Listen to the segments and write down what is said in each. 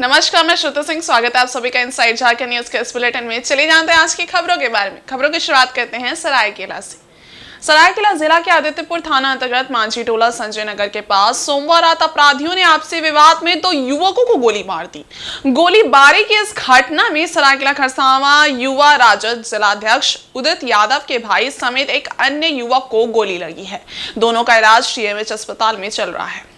नमस्कार, मैं श्रुति सिंह। स्वागत है आप सभी का इनसाइड झारखंड न्यूज के इस बुलेटिन में। चलिए जानते हैं आज की खबरों के बारे में। खबरों की शुरुआत करते हैं सरायकेला से। सरायकेला जिला के आदित्यपुर थाना अंतर्गत मांझी टोला संजय नगर के पास सोमवार रात अपराधियों ने आपसी विवाद में 2 युवकों को गोली मार दी। गोलीबारी की इस घटना में सरायकेला खरसावां युवा राजद जिलाध्यक्ष उदित यादव के भाई समेत एक अन्य युवक को गोली लगी है। दोनों का इलाज टीएमएच अस्पताल में चल रहा है।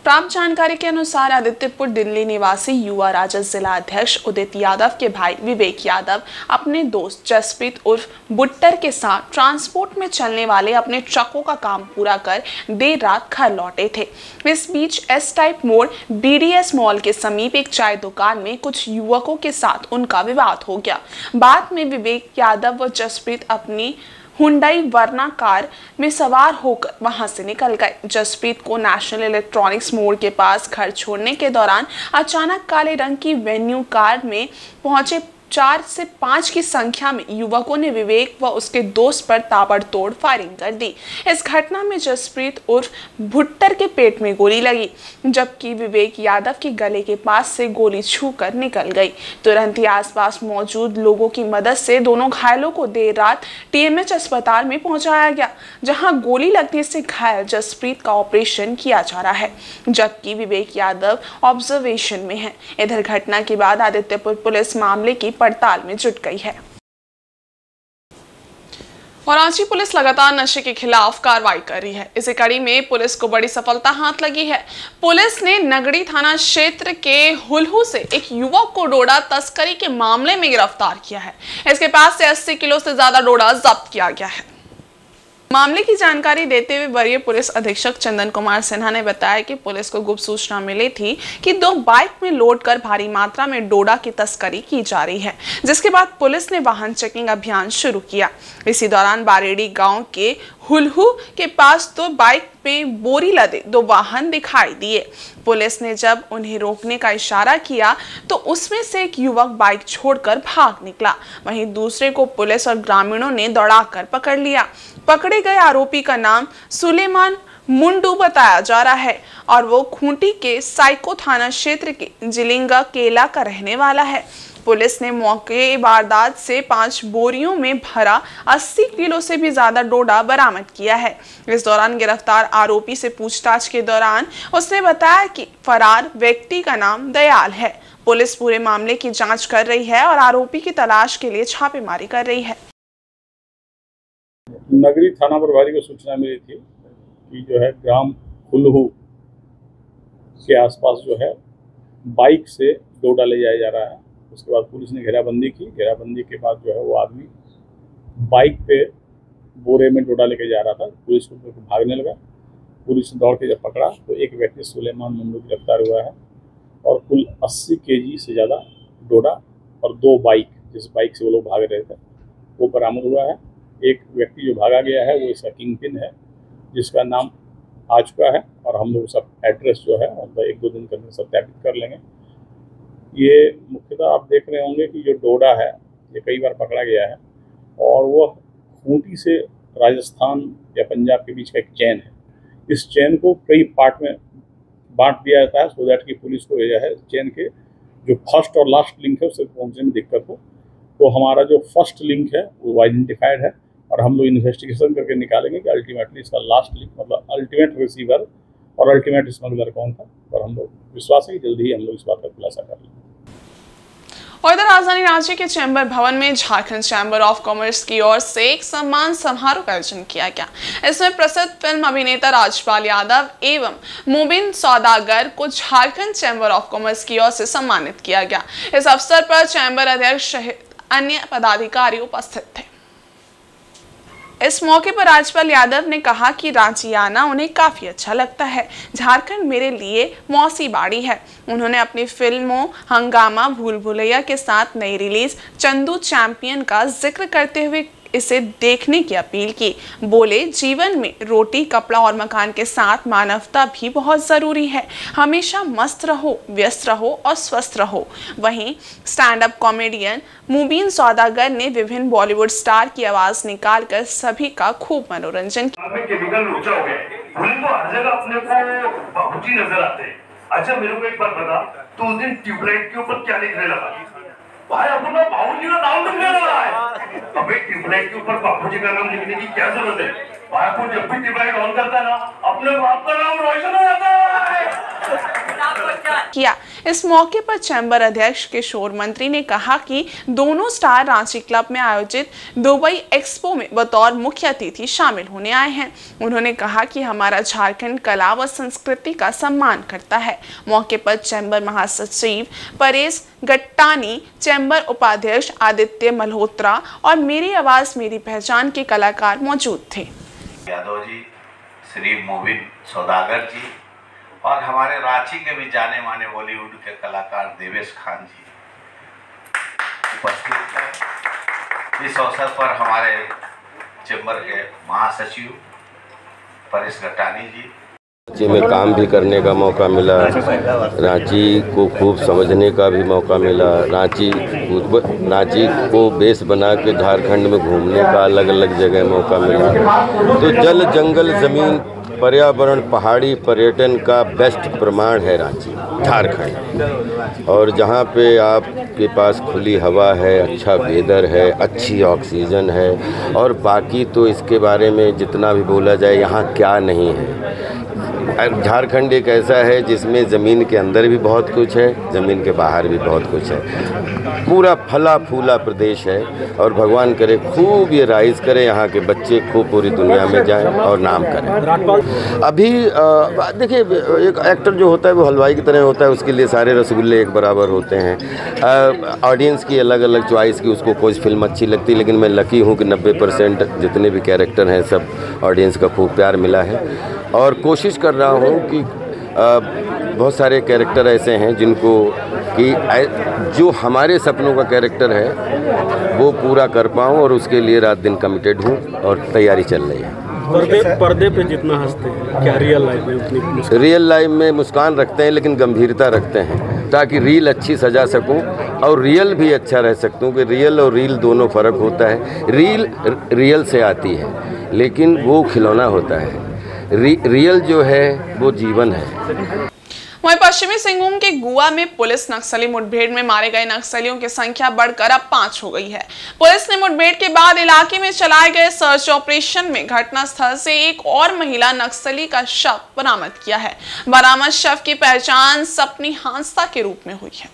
प्राप्त जानकारी के अनुसार आदित्यपुर दिल्ली निवासी युवा राजद जिला अध्यक्ष उदित यादव के भाई विवेक यादव अपने दोस्त जसप्रीत उर्फ बुट्टर के साथ ट्रांसपोर्ट में चलने वाले अपने ट्रकों का काम पूरा कर देर रात घर लौटे थे। इस बीच एस टाइप मोड़ बीडीएस मॉल के समीप एक चाय दुकान में कुछ युवकों के साथ उनका विवाद हो गया। बाद में विवेक यादव व जसप्रीत अपनी हुंडई वर्ना कार में सवार होकर वहां से निकल गए। जसप्रीत को नेशनल इलेक्ट्रॉनिक्स मोड़ के पास घर छोड़ने के दौरान अचानक काले रंग की वेन्यू कार में पहुंचे 4 से 5 की संख्या में युवकों ने विवेक व उसके दोस्त पर ताबड़तोड़ फायरिंग कर दी। इस घटना में जसप्रीत उर्फ भुट्टर के पेट में गोली लगी, जबकि विवेक यादव के गले के पास से गोली छूकर निकल गई। तुरंत ही आसपास मौजूद लोगों की मदद से दोनों घायलों को देर रात टीएमएच अस्पताल में पहुंचाया गया, जहां गोली लगने से घायल जसप्रीत का ऑपरेशन किया जा रहा है, जबकि विवेक यादव ऑब्जर्वेशन में है। इधर घटना के बाद आदित्यपुर पुलिस मामले की पड़ताल में जुट गई है। और रांची पुलिस लगातार नशे के खिलाफ कार्रवाई कर रही है। इसी कड़ी में पुलिस को बड़ी सफलता हाथ लगी है। पुलिस ने नगड़ी थाना क्षेत्र के हुलहू से एक युवक को डोडा तस्करी के मामले में गिरफ्तार किया है। इसके पास से 80 किलो से ज्यादा डोडा जब्त किया गया है। मामले की जानकारी देते हुए वरीय पुलिस अधीक्षक चंदन कुमार सिन्हा ने बताया कि पुलिस को गुप्त सूचना मिली थी कि 2 बाइक में लोड कर भारी मात्रा में डोडा की तस्करी की जा रही है, जिसके बाद पुलिस ने वाहन चेकिंग अभियान शुरू किया। इसी दौरान बारेडी गांव के हुलहू के पास 2 बाइक में बोरी लदे 2 वाहन दिखाई दिए। पुलिस ने जब उन्हें रोकने का इशारा किया तो उसमें से एक युवक बाइक छोड़कर भाग निकला। वहीं दूसरे को पुलिस और ग्रामीणों ने दौड़ाकर पकड़ लिया। पकड़े गए आरोपी का नाम सुलेमान मुंडू बताया जा रहा है और वो खूंटी के साइको थाना क्षेत्र के जिलिंगा केला का रहने वाला है। पुलिस ने मौके वारदात से 5 बोरियों में भरा 80 किलो से भी ज्यादा डोडा बरामद किया है। इस दौरान गिरफ्तार आरोपी से पूछताछ के दौरान उसने बताया कि फरार व्यक्ति का नाम दयाल है। पुलिस पूरे मामले की जांच कर रही है और आरोपी की तलाश के लिए छापेमारी कर रही है। नगरी थाना प्रभारी को सूचना मिली थी कि जो है ग्राम हुलहू के आसपास जो है बाइक से डोडा ले जाया जा रहा है। उसके बाद पुलिस ने घेराबंदी की। घेराबंदी के बाद जो है वो आदमी बाइक पे बोरे में डोडा लेके जा रहा था। पुलिस को भागने लगा। पुलिस ने दौड़ के जब पकड़ा तो एक व्यक्ति सुलेमान मुंडू गिरफ्तार हुआ है और कुल 80 केजी से ज़्यादा डोडा और 2 बाइक, जिस बाइक से वो लोग भाग रहे थे, वो बरामद हुआ है। एक व्यक्ति जो भागा गया है वो इसका किंग पिन है, जिसका नाम आ चुका है और हम लोग सब एड्रेस जो है उनका 1-2 दिन के अंदर सत्यापित कर लेंगे। ये मुख्यतः आप देख रहे होंगे कि जो डोडा है ये कई बार पकड़ा गया है और वो खूंटी से राजस्थान या पंजाब के बीच का एक चेन है। इस चेन को कई पार्ट में बांट दिया जाता है सो दैट कि पुलिस को जो है चेन के जो फर्स्ट और लास्ट लिंक है उससे पहुँचने में दिक्कत हो। तो हमारा जो फर्स्ट लिंक है वो आइडेंटिफाइड है और हम लोग इन्वेस्टिगेशन करके निकालेंगे कि अल्टीमेटली इसका लास्ट लिंक मतलब अल्टीमेट रिसीवर और अल्टीमेट स्मगलर कौन था। और हम लोग विश्वास है कि जल्दी ही हम लोग इस बात का खुलासा कर लेंगे। और इधर राजधानी रांची के चैम्बर भवन में झारखंड चैम्बर ऑफ कॉमर्स की ओर से एक सम्मान समारोह का आयोजन किया गया। इसमें प्रसिद्ध फिल्म अभिनेता राजपाल यादव एवं मुबीन सौदागर को झारखंड चैम्बर ऑफ कॉमर्स की ओर से सम्मानित किया गया। इस अवसर पर चैम्बर अध्यक्ष सहित अन्य पदाधिकारी उपस्थित थे। इस मौके पर राजपाल यादव ने कहा कि रांची आना उन्हें काफी अच्छा लगता है। झारखंड मेरे लिए मौसी बाड़ी है। उन्होंने अपनी फिल्मों हंगामा, भूल भुलैया के साथ नई रिलीज चंदू चैंपियन का जिक्र करते हुए इसे देखने की अपील की। बोले, जीवन में रोटी, कपड़ा और मकान के साथ मानवता भी बहुत जरूरी है। हमेशा मस्त रहो, व्यस्त रहो और स्वस्थ रहो। वहीं स्टैंड अप कॉमेडियन मुबीन सौदागर ने विभिन्न बॉलीवुड स्टार की आवाज निकालकर सभी का खूब मनोरंजन किया। केमिकल लोचा हो गया, हर जगह अपने को बाबूजी नजर आते हैं। अच्छा मेरे को एक बात बता, तू उस दिन ट्यूबलाइट के ऊपर क्या लिखने लगा? भाई अपना बाबूजी का नाम लिखने लगा है। अबे ट्यूबलाइट के ऊपर बाबूजी का नाम लिखने की क्या जरूरत है? भाई अपन जब भी ट्यूबलाइट ऑन करता है ना, अपने बाप का नाम रोशन हो जाता है। किया। इस मौके पर चैम्बर अध्यक्ष किशोर मंत्री ने कहा कि दोनों स्टार रांची क्लब में आयोजित दुबई एक्सपो में बतौर मुख्य अतिथि शामिल होने आए हैं। उन्होंने कहा कि हमारा झारखंड कला व संस्कृति का सम्मान करता है। मौके पर चैम्बर महासचिव परेश गट्टानी, चैम्बर उपाध्यक्ष आदित्य मल्होत्रा और मेरी आवाज मेरी पहचान के कलाकार मौजूद थे। यादव जी, श्री मोबिन सौदागर जी और हमारे रांची के भी जाने माने बॉलीवुड के कलाकार देवेश खान जी उपस्थित हैं। इस अवसर पर हमारे चैम्बर के महासचिव परेश गट्टानी जी रांची में काम भी करने का मौका मिला, रांची को खूब समझने का भी मौका मिला, रांची को बेस बना के झारखंड में घूमने का अलग अलग जगह मौका मिला। तो जल जंगल ज़मीन पर्यावरण पहाड़ी पर्यटन का बेस्ट प्रमाण है रांची झारखंड। और जहाँ पे आपके पास खुली हवा है, अच्छा वेदर है, अच्छी ऑक्सीजन है और बाकी तो इसके बारे में जितना भी बोला जाए यहाँ क्या नहीं है। झारखंड एक ऐसा है जिसमें ज़मीन के अंदर भी बहुत कुछ है, ज़मीन के बाहर भी बहुत कुछ है। पूरा फला फूला प्रदेश है और भगवान करे खूब ये राइज करे, यहाँ के बच्चे खूब पूरी दुनिया में जाएं और नाम करें। अभी देखिए, एक एक्टर जो होता है वो हलवाई की तरह होता है, उसके लिए सारे रसगुल्ले एक बराबर होते हैं। ऑडियंस की अलग अलग चॉइस की उसको कोई फिल्म अच्छी लगती है, लेकिन मैं लकी हूँ कि 90% जितने भी कैरेक्टर हैं सब ऑडियंस का खूब प्यार मिला है। और कोशिश कर रहा हूँ कि बहुत सारे कैरेक्टर ऐसे हैं जिनको कि जो हमारे सपनों का कैरेक्टर है वो पूरा कर पाऊँ और उसके लिए रात दिन कमिटेड हूँ और तैयारी चल रही है। पर्दे पे जितना हंसते हैं क्या रियल लाइफ में उतनी? रियल लाइफ में मुस्कान रखते हैं लेकिन गंभीरता रखते हैं ताकि रील अच्छी सजा सकूं और रियल भी अच्छा रह सकूं कि रियल और रील दोनों फ़र्क होता है। रील रियल से आती है लेकिन वो खिलौना होता है, रियल जो है वो जीवन है। वहीं पश्चिमी सिंहभूम के गुआ में पुलिस नक्सली मुठभेड़ में मारे गए नक्सलियों की संख्या बढ़कर अब 5 हो गई है। पुलिस ने मुठभेड़ के बाद इलाके में चलाए गए सर्च ऑपरेशन में घटनास्थल से एक और महिला नक्सली का शव बरामद किया है। बरामद शव की पहचान सपनी हांसदा के रूप में हुई है।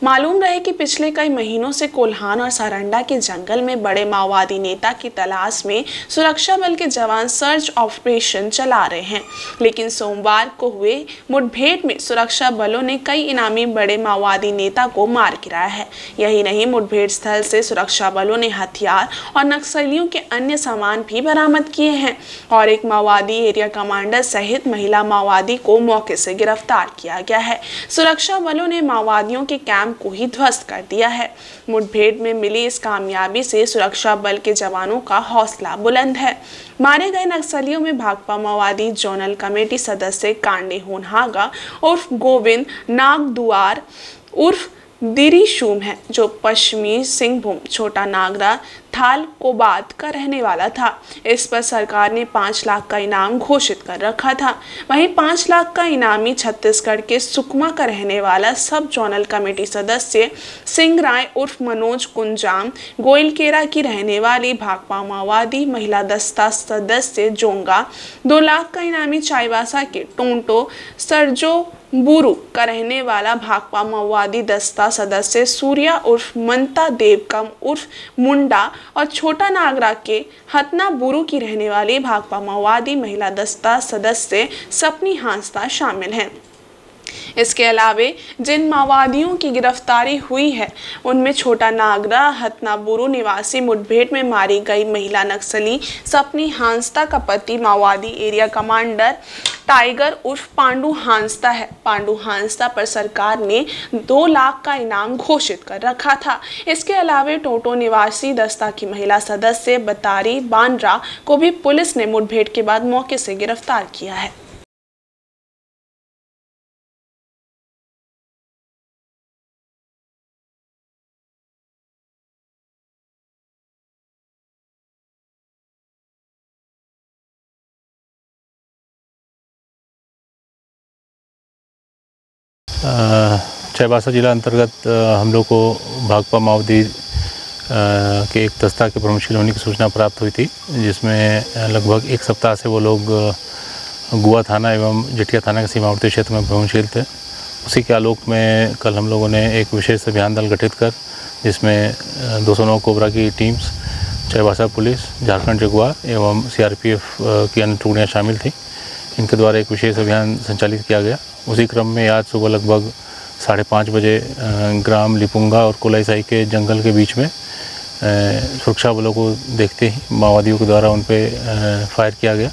मालूम रहे कि पिछले कई महीनों से कोल्हान और सारंडा के जंगल में बड़े माओवादी नेता की तलाश में सुरक्षा बल के जवान सर्च ऑपरेशन चला रहे हैं, लेकिन सोमवार को हुए मुठभेड़ में सुरक्षा बलों ने कई इनामी बड़े माओवादी नेता को मार गिराया है। यही नहीं, मुठभेड़ स्थल से सुरक्षा बलों ने हथियार और नक्सलियों के अन्य सामान भी बरामद किए हैं और एक माओवादी एरिया कमांडर सहित महिला माओवादी को मौके से गिरफ्तार किया गया है। सुरक्षा बलों ने माओवादियों के कैंप को ही ध्वस्त कर दिया है। मुठभेड़ में मिली इस कामयाबी से सुरक्षा बल के जवानों का हौसला बुलंद है। मारे गए नक्सलियों में भाकपा माओवादी जोनल कमेटी सदस्य कांडे होनहागा उर्फ गोविंद नागदुआर उर्फ दिरीशूम है, जो पश्चिमी सिंहभूम छोटा नागरा थाल कोबाद का रहने वाला था। इस पर सरकार ने 5 लाख का इनाम घोषित कर रखा था। वहीं 5 लाख का इनामी छत्तीसगढ़ के सुकमा का रहने वाला सब जोनल कमेटी सदस्य सिंह राय उर्फ मनोज कुंजाम, गोइलकेरा की रहने वाली भाकपा माओवादी महिला दस्ता सदस्य जोंगा, 2 लाख का इनामी चाईबासा के टोंटो सरजो बुरु का रहने वाला भाकपा माओवादी दस्ता सदस्य सूर्या उर्फ मनता देवकम उर्फ मुंडा और छोटा नागरा के हतना बुरु की रहने वाली भाकपा माओवादी महिला दस्ता सदस्य सपनी हांसदा शामिल हैं। इसके अलावे जिन माओवादियों की गिरफ्तारी हुई है उनमें छोटा नागरा हतनाबुरु निवासी मुठभेड़ में मारी गई महिला नक्सली सपनी हांसदा का पति माओवादी एरिया कमांडर टाइगर उर्फ पांडु हांसदा है। पांडु हांसदा पर सरकार ने 2 लाख का इनाम घोषित कर रखा था। इसके अलावे टोटो निवासी दस्ता की महिला सदस्य बतारी बांड्रा को भी पुलिस ने मुठभेड़ के बाद मौके से गिरफ्तार किया है। चाईबासा जिला अंतर्गत हम लोग को भाकपा माओवादी के एक दस्ता के प्रमुखशील होने की सूचना प्राप्त हुई थी, जिसमें लगभग एक सप्ताह से वो लोग गुआ थाना एवं जटिया थाना के सीमावर्ती क्षेत्र में प्रमुखशील थे। उसी के आलोक में कल हम लोगों ने एक विशेष अभियान दल गठित कर, जिसमें 209 कोबरा की teams, Chaibasa police, Jharkhand Jaguar एवं सीआरपीएफ की अन्य टुकड़ियाँ शामिल थी। इनके द्वारा एक विशेष अभियान संचालित किया गया। उसी क्रम में आज सुबह लगभग 5:30 बजे ग्राम लिपुंगा और कोलाईसाई के जंगल के बीच में सुरक्षा बलों को देखते ही माओवादियों के द्वारा उन पर फायर किया गया।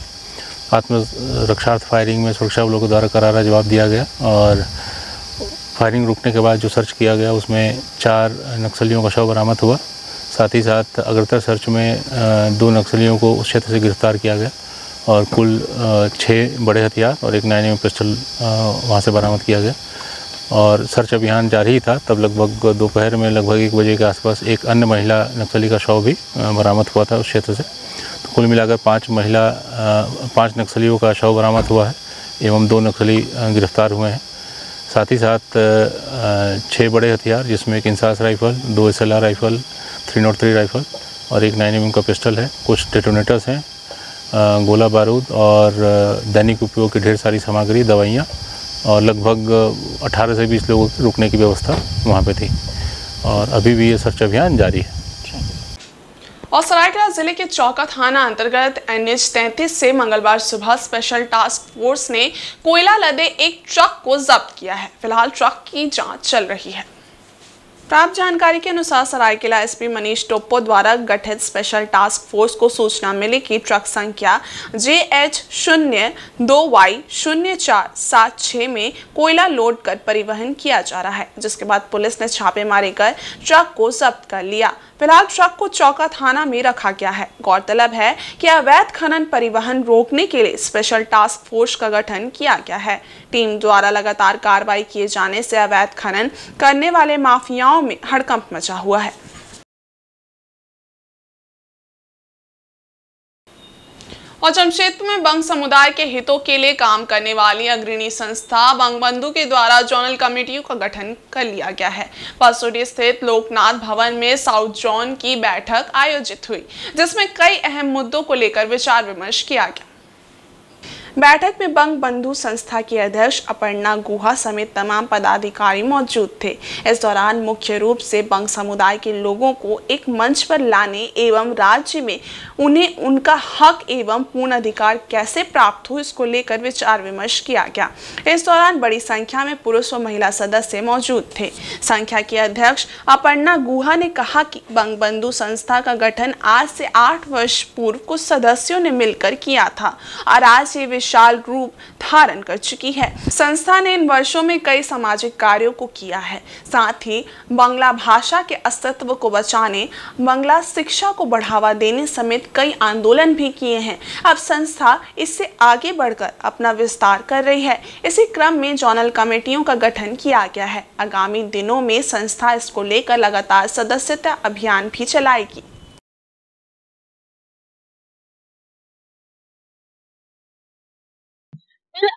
आत्मरक्षार्थ फायरिंग में सुरक्षा बलों के द्वारा करारा जवाब दिया गया और फायरिंग रुकने के बाद जो सर्च किया गया उसमें 4 नक्सलियों का शव बरामद हुआ। साथ ही साथ अग्रतर सर्च में 2 नक्सलियों को उस क्षेत्र से गिरफ्तार किया गया और कुल 6 बड़े हथियार और एक 9mm पिस्टल वहाँ से बरामद किया गया। और सर्च अभियान जारी ही था, तब लगभग दोपहर में लगभग 1 बजे के आसपास एक अन्य महिला नक्सली का शव भी बरामद हुआ था उस क्षेत्र से। तो कुल मिलाकर 5 नक्सलियों का शव बरामद हुआ है एवं 2 नक्सली गिरफ्तार हुए हैं। साथ ही साथ 6 बड़े हथियार, जिसमें एक INSAS rifle, 2 SLR rifle, 303 rifle और एक 9mm का पिस्टल है। कुछ डेटोनेटर्स हैं, गोला बारूद और दैनिक उपयोग की ढेर सारी सामग्री, दवाइयाँ और लगभग 18 से 20 लोगों की रुकने की व्यवस्था वहाँ पे थी और अभी भी ये सर्च अभियान जारी है। और सरायकेला जिले के चौका थाना अंतर्गत NH 33 से मंगलवार सुबह स्पेशल टास्क फोर्स ने कोयला लदे एक ट्रक को जब्त किया है। फिलहाल ट्रक की जांच चल रही है। प्राप्त जानकारी के अनुसार सरायकेला SP मनीष टोप्पो द्वारा गठित स्पेशल टास्क फोर्स को सूचना मिली कि ट्रक संख्या JH02Y0476 में कोयला लोड कर परिवहन किया जा रहा है, जिसके बाद पुलिस ने छापेमारी कर ट्रक को जब्त कर लिया। फिलहाल ट्रक को चौका थाना में रखा गया है। गौरतलब है कि अवैध खनन परिवहन रोकने के लिए स्पेशल टास्क फोर्स का गठन किया गया है। टीम द्वारा लगातार कार्रवाई किए जाने से अवैध खनन करने वाले माफियाओं में हड़कंप मचा हुआ है। और जमशेदपुर में बंग समुदाय के हितों के लिए काम करने वाली अग्रणी संस्था बंगबंधु के द्वारा जोनल कमेटियों का गठन कर लिया गया है। पसोडी स्थित लोकनाथ भवन में साउथ जोन की बैठक आयोजित हुई, जिसमें कई अहम मुद्दों को लेकर विचार विमर्श किया गया। बैठक में बंग बंधु संस्था के अध्यक्ष अपर्णा गुहा समेत तमाम पदाधिकारी मौजूद थे। इस दौरान मुख्य रूप से बंग समुदाय के लोगों को एक मंच पर लाने एवं राज्य में उन्हें उनका हक एवं पूर्ण अधिकार कैसे प्राप्त हो, इसको लेकर विचार विमर्श किया गया। इस दौरान बड़ी संख्या में पुरुष व महिला सदस्य मौजूद थे। संख्या के अध्यक्ष अपर्णा गुहा ने कहा कि बंग बंधु संस्था का गठन आज से 8 वर्ष पूर्व कुछ सदस्यों ने मिलकर किया था और आज ये विशाल रूप धारण कर चुकी है। संस्था ने इन वर्षों में कई सामाजिक कार्यों को किया है। साथ ही बांग्ला भाषा के अस्तित्व को बचाने, बांग्ला शिक्षा को बढ़ावा देने समेत कई आंदोलन भी किए हैं। अब संस्था इससे आगे बढ़कर अपना विस्तार कर रही है। इसी क्रम में जोनल कमेटियों का गठन किया गया है। आगामी दिनों में संस्था इसको लेकर लगातार सदस्यता अभियान भी चलाएगी।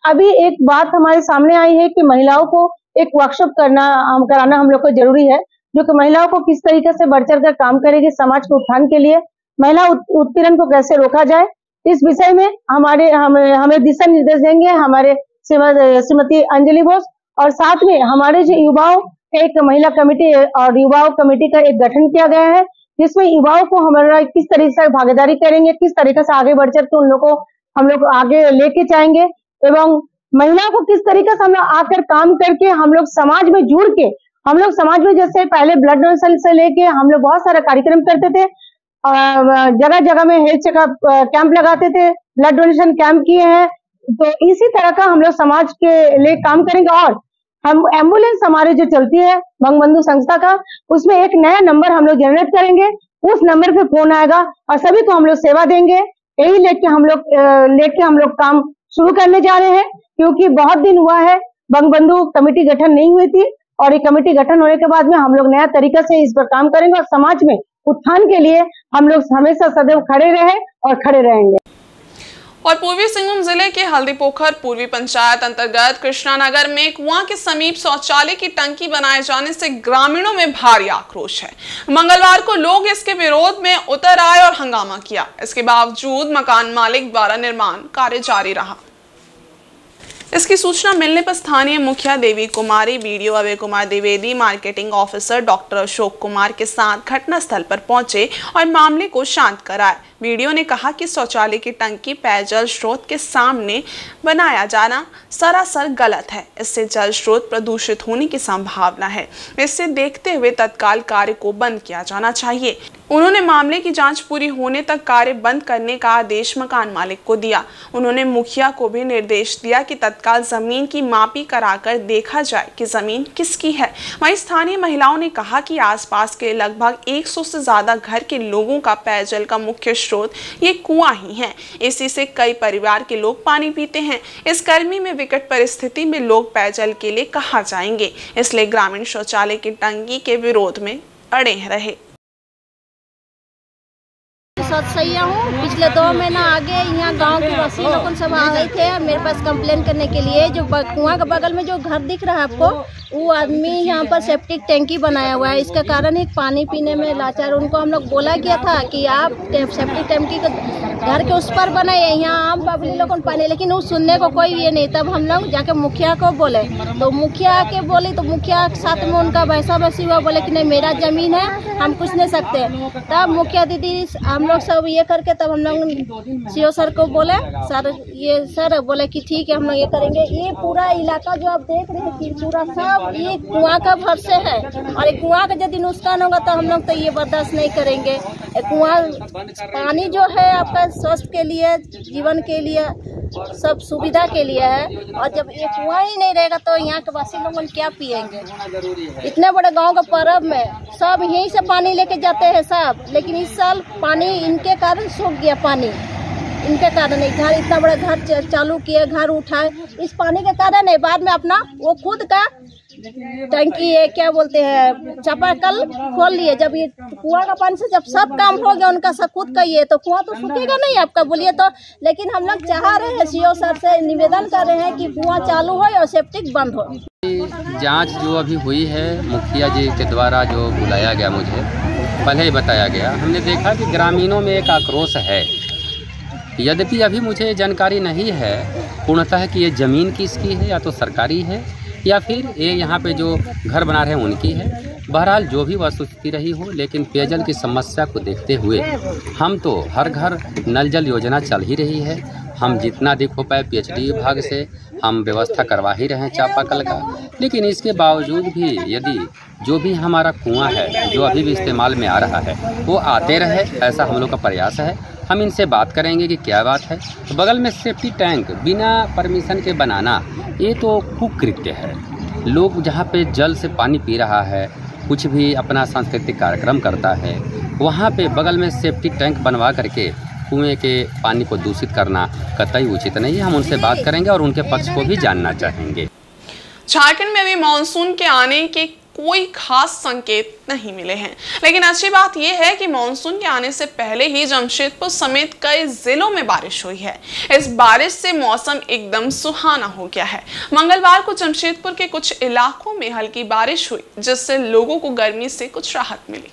अभी एक बात हमारे सामने आई है कि महिलाओं को एक वर्कशॉप कराना हम लोग को जरूरी है, जो कि महिलाओं को किस तरीके से बढ़ चढ़ कर काम करेगी, समाज के उत्थान के लिए महिला उत्पीड़न को कैसे रोका जाए, इस विषय में हमें दिशा निर्देश देंगे हमारे श्रीमती अंजलि बोस। और साथ में हमारे जो युवाओं एक महिला कमेटी और युवाओं कमेटी का एक गठन किया गया है, जिसमें युवाओं को हमारा किस तरीके से भागीदारी करेंगे, किस तरीके से आगे बढ़ चढ़ के उन लोग को हम लोग आगे लेके जाएंगे एवं महिलाओं को किस तरीके से हम लोग आकर काम करके हम लोग समाज में जुड़ के, हम लोग समाज में जैसे पहले ब्लड डोनेशन से लेके हम लोग बहुत सारा कार्यक्रम करते थे, जगह जगह में हेल्थ चेकअप कैंप लगाते थे, ब्लड डोनेशन कैंप किए हैं। तो इसी तरह का हम लोग समाज के लिए काम करेंगे। और हम एम्बुलेंस हमारे जो चलती है बंगबंधु संस्था का, उसमें एक नया नंबर हम लोग जनरेट करेंगे। उस नंबर पे फोन आएगा और सभी को हम लोग सेवा देंगे। यही लेके हम लोग काम शुरू करने जा रहे हैं, क्योंकि बहुत दिन हुआ है बंगबंधु कमेटी गठन नहीं हुई थी और ये कमेटी गठन होने के बाद में हम लोग नया तरीका से इस पर काम करेंगे और समाज में उत्थान के लिए हम लोग हमेशा सदैव खड़े रहे और खड़े रहेंगे। और पूर्वी सिंहभूम जिले के हल्दीपोखर पूर्वी पंचायत अंतर्गत कृष्णानगर में कुआं के समीप शौचालय की टंकी बनाए जाने से ग्रामीणों में भारी आक्रोश है। मंगलवार को लोग इसके विरोध में उतर आए और हंगामा किया। इसके बावजूद मकान मालिक द्वारा निर्माण कार्य जारी रहा। इसकी सूचना मिलने पर स्थानीय मुखिया Devi Kumari, BDO Abhay Kumar Dwivedi, marketing officer doctor Ashok Kumar के साथ घटनास्थल पर पहुंचे और मामले को शांत कराया। वीडियो ने कहा कि शौचालय की टंकी पेयजल स्रोत के सामने बनाया जाना सरासर गलत है। इससे जल स्रोत प्रदूषित होने की संभावना है। इससे देखते हुए तत्काल कार्य को बंद किया जाना चाहिए। उन्होंने मामले की जांच पूरी होने तक कार्य बंद करने का आदेश मकान मालिक को दिया। उन्होंने मुखिया को भी निर्देश दिया कि तत्काल जमीन की मापी कराकर देखा जाए कि जमीन किसकी है। वहीं स्थानीय महिलाओं ने कहा कि आसपास के लगभग 100 से ज्यादा घर के लोगों का पेयजल का मुख्य स्रोत ये कुआं ही है। इसी से कई परिवार के लोग पानी पीते हैं। इस गर्मी में विकट परिस्थिति में लोग पेयजल के लिए कहाँ जाएंगे, इसलिए ग्रामीण शौचालय की टंकी के विरोध में अड़े रहे। सैया हूँ। पिछले 2 महीना आगे यहाँ गांव के वासी लोग सब आ गए थे मेरे पास कंप्लेन करने के लिए। जो कुआं के बगल में जो घर दिख रहा है आपको, वो आदमी यहाँ पर सेप्टिक टैंकी बनाया हुआ है। इसका कारण एक पानी पीने में लाचार। उनको हम लोग बोला गया था कि आप सेप्टिक टैंकी को घर के उस पर बनाए, यहाँ आम पब्लिक लोगों पानी, लेकिन वो सुनने को कोई ये नहीं। तब हम लोग जाके मुखिया को बोले तो मुखिया आके बोली तो मुखिया के साथ में उनका वैसा वैसी हुआ। बोले कि नहीं मेरा जमीन है, हम कुछ नहीं सकते। तब मुखिया दीदी हम लोग सब ये करके तब हम लोग सीओ सर को बोले, सर बोले कि ठीक है हम लोग ये करेंगे। ये पूरा इलाका जो आप देख रहे हैं कि पूरा सब ये कुआं का भर से है और एक कुआं का यदि नुकसान होगा तो हम लोग तो ये बर्दाश्त नहीं करेंगे। कुआं पानी जो है आपका स्वास्थ्य के लिए, जीवन के लिए, सब सुविधा के लिए है। और जब ये कुआं ही नहीं रहेगा तो यहाँ के वासी लोग क्या पिएंगे। इतने बड़े गांव का पर्व में सब यहीं से पानी लेके जाते हैं सब, लेकिन इस साल पानी इनके कारण सूख गया। पानी इनके कारण है। घर इतना बड़ा घर चालू किए, घर उठाए, इस पानी के कारण है। बाद में अपना वो खुद का टंकी है, क्या बोलते हैं, चापाकल खोल लिए। जब ये कुआं का पानी से जब सब काम हो गया उनका, सब खुद का ये, तो कुआं तो सूखेगा नहीं आपका, बोलिए तो। लेकिन हम लोग चाह रहे हैं, सीओ सर से निवेदन कर रहे हैं कि कुआं चालू हो और सेप्टिक बंद हो। जांच जो अभी हुई है मुखिया जी के द्वारा जो बुलाया गया, मुझे पहले ही बताया गया, हमने देखा कि ग्रामीणों में एक आक्रोश है। यद्यपि अभी मुझे जानकारी नहीं है पूर्णतः कि ये ज़मीन किसकी है, या तो सरकारी है या फिर ये यहाँ पे जो घर बना रहे हैं उनकी है। बहरहाल जो भी वस्तुस्थिति रही हो, लेकिन पेयजल की समस्या को देखते हुए हम तो हर घर नल जल योजना चल ही रही है। हम जितना दिख हो पाए पीएचडी विभाग से हम व्यवस्था करवा ही रहे हैं चापाकल का। लेकिन इसके बावजूद भी यदि जो भी हमारा कुआं है जो अभी भी इस्तेमाल में आ रहा है वो आते रहे, ऐसा हम लोग का प्रयास है। हम इनसे बात करेंगे कि क्या बात है। तो बगल में सेफ्टी टैंक बिना परमिशन के बनाना ये तो कुकृत्य है। लोग जहाँ पे जल से पानी पी रहा है, कुछ भी अपना सांस्कृतिक कार्यक्रम करता है, वहाँ पे बगल में सेफ्टी टैंक बनवा करके कुएं के पानी को दूषित करना कतई उचित नहीं है। हम उनसे बात करेंगे और उनके पक्ष को भी जानना चाहेंगे। झारखंड में अभी मानसून के आने के कोई खास संकेत नहीं मिले हैं, लेकिन अच्छी बात यह है कि मानसून के आने से पहले ही जमशेदपुर समेत कई जिलों में बारिश हुई है। इस बारिश से मौसम एकदम सुहाना हो गया है। मंगलवार को जमशेदपुर के कुछ इलाकों में हल्की बारिश हुई, जिससे लोगों को गर्मी से कुछ राहत मिली।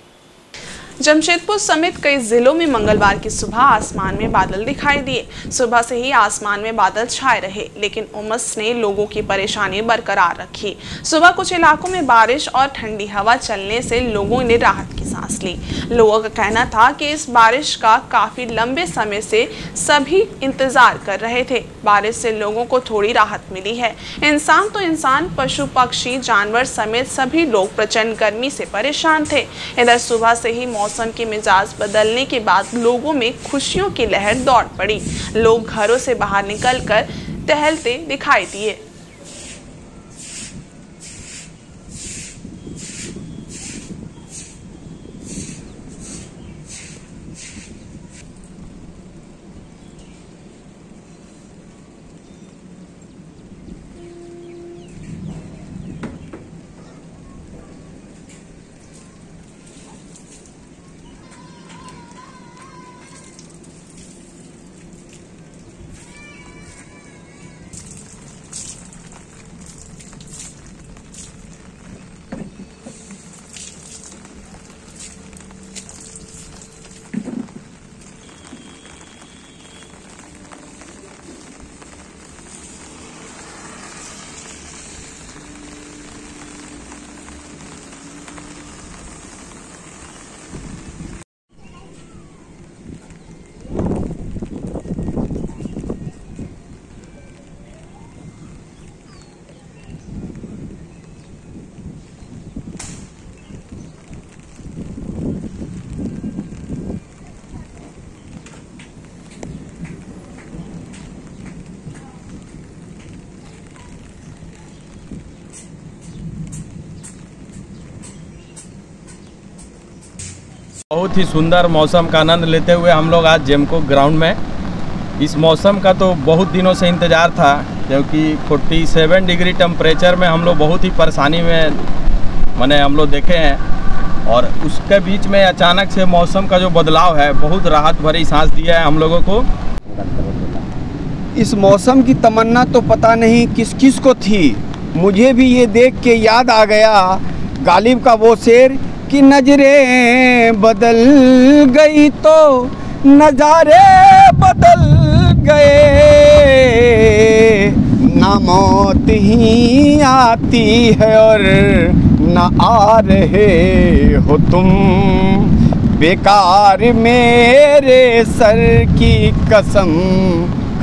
जमशेदपुर समेत कई जिलों में मंगलवार की सुबह आसमान में बादल दिखाई दिए। सुबह से ही आसमान में बादल छाए रहे, लेकिन उमस ने लोगों की परेशानी बरकरार रखी। सुबह कुछ इलाकों में बारिश और ठंडी हवा चलने से लोगों ने राहत की सांस ली। लोगों का कहना था कि इस बारिश का काफी लंबे समय से सभी इंतजार कर रहे थे। बारिश से लोगों को थोड़ी राहत मिली है। इंसान तो इंसान, पशु पक्षी जानवर समेत सभी लोग प्रचंड गर्मी से परेशान थे। इधर सुबह से ही मौसम के मिजाज बदलने के बाद लोगों में खुशियों की लहर दौड़ पड़ी। लोग घरों से बाहर निकलकर टहलते दिखाई दिए। बहुत ही सुंदर मौसम का आनंद लेते हुए हम लोग आज जेमको ग्राउंड में, इस मौसम का तो बहुत दिनों से इंतज़ार था, क्योंकि 47 डिग्री टेम्परेचर में हम लोग बहुत ही परेशानी में माने हम लोग देखे हैं, और उसके बीच में अचानक से मौसम का जो बदलाव है बहुत राहत भरी सांस दिया है हम लोगों को। इस मौसम की तमन्ना तो पता नहीं किस किस को थी, मुझे भी ये देख के याद आ गया गालिब का वो शेर कि नजरें बदल गई तो नज़ारे बदल गए, ना मौत ही आती है और ना आ रहे हो तुम, बेकार मेरे सर की कसम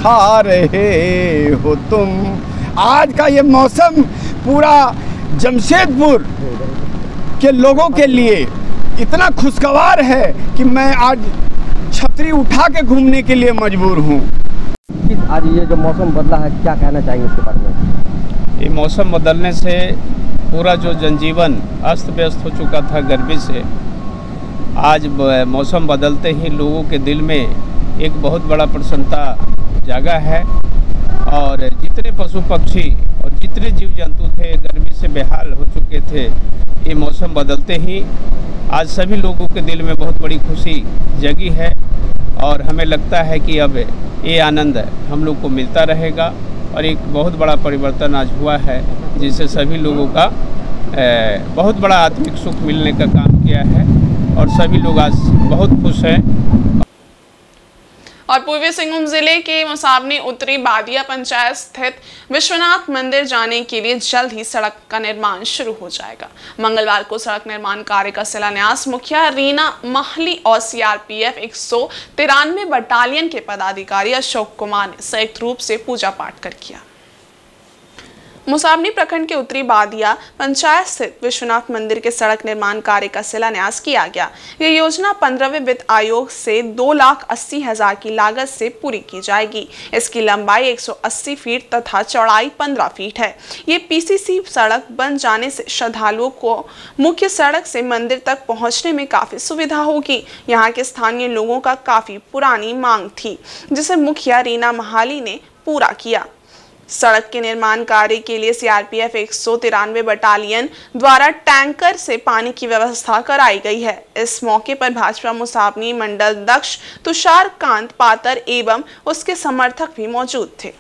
खा रहे हो तुम। आज का ये मौसम पूरा जमशेदपुर के लोगों के लिए इतना खुशगवार है कि मैं आज छतरी उठा के घूमने के लिए मजबूर हूँ। आज ये जो मौसम बदला है, क्या कहना चाहेंगे इसके बारे में? ये मौसम बदलने से पूरा जो जनजीवन अस्त व्यस्त हो चुका था गर्मी से, आज मौसम बदलते ही लोगों के दिल में एक बहुत बड़ा प्रसन्नता जागा है, और जितने पशु पक्षी और जितने जीव जंतु थे गर्मी से बेहाल हो चुके थे, ये मौसम बदलते ही आज सभी लोगों के दिल में बहुत बड़ी खुशी जगी है, और हमें लगता है कि अब ये आनंद हम लोग को मिलता रहेगा, और एक बहुत बड़ा परिवर्तन आज हुआ है जिससे सभी लोगों का बहुत बड़ा आत्मिक सुख मिलने का काम किया है, और सभी लोग आज बहुत खुश हैं। और पूर्वी सिंहभूम जिले के मुसाबनी उत्तरी बादिया पंचायत स्थित विश्वनाथ मंदिर जाने के लिए जल्द ही सड़क का निर्माण शुरू हो जाएगा। मंगलवार को सड़क निर्माण कार्य का शिलान्यास मुखिया रीना महली और सीआरपीएफ 193 बटालियन के पदाधिकारी अशोक कुमार ने संयुक्त रूप से पूजा पाठ कर किया। मुसाबनी प्रखंड के उत्तरी बादिया पंचायत स्थित विश्वनाथ मंदिर के सड़क निर्माण कार्य का शिलान्यास किया गया। यह योजना 15वें वित्त आयोग से 2,80,000 की लागत से पूरी की जाएगी। इसकी लंबाई 180 फीट तथा चौड़ाई 15 फीट है। ये पीसीसी सड़क बन जाने से श्रद्धालुओं को मुख्य सड़क से मंदिर तक पहुंचने में काफी सुविधा होगी। यहाँ के स्थानीय लोगों का काफी पुरानी मांग थी, जिसे मुखिया रीना महाली ने पूरा किया। सड़क के निर्माण कार्य के लिए सीआरपीएफ 193 बटालियन द्वारा टैंकर से पानी की व्यवस्था कराई गई है। इस मौके पर भाजपा मुसाबनी मंडल अध्यक्ष तुषार कांत पातर एवं उसके समर्थक भी मौजूद थे।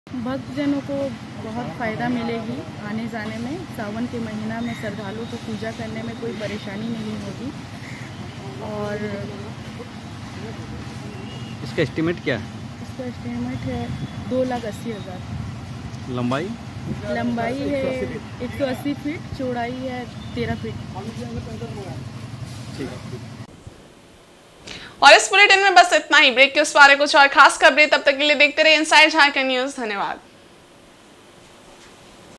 भक्तजनों को बहुत फ़ायदा मिलेगी आने जाने में। सावन के महीना में श्रद्धालुओं को पूजा करने में कोई परेशानी नहीं होगी। और इसका एस्टीमेट क्या है? इसका एस्टीमेट है 2,80,000। लंबाई है 180 फीट, चौड़ाई है 13 फीट। और इस बुलेटिन में बस इतना ही। ब्रेक के उस पारे कुछ और खास खबरें, तब तक के लिए देखते रहिए इनसाइड झारखंड न्यूज़। धन्यवाद।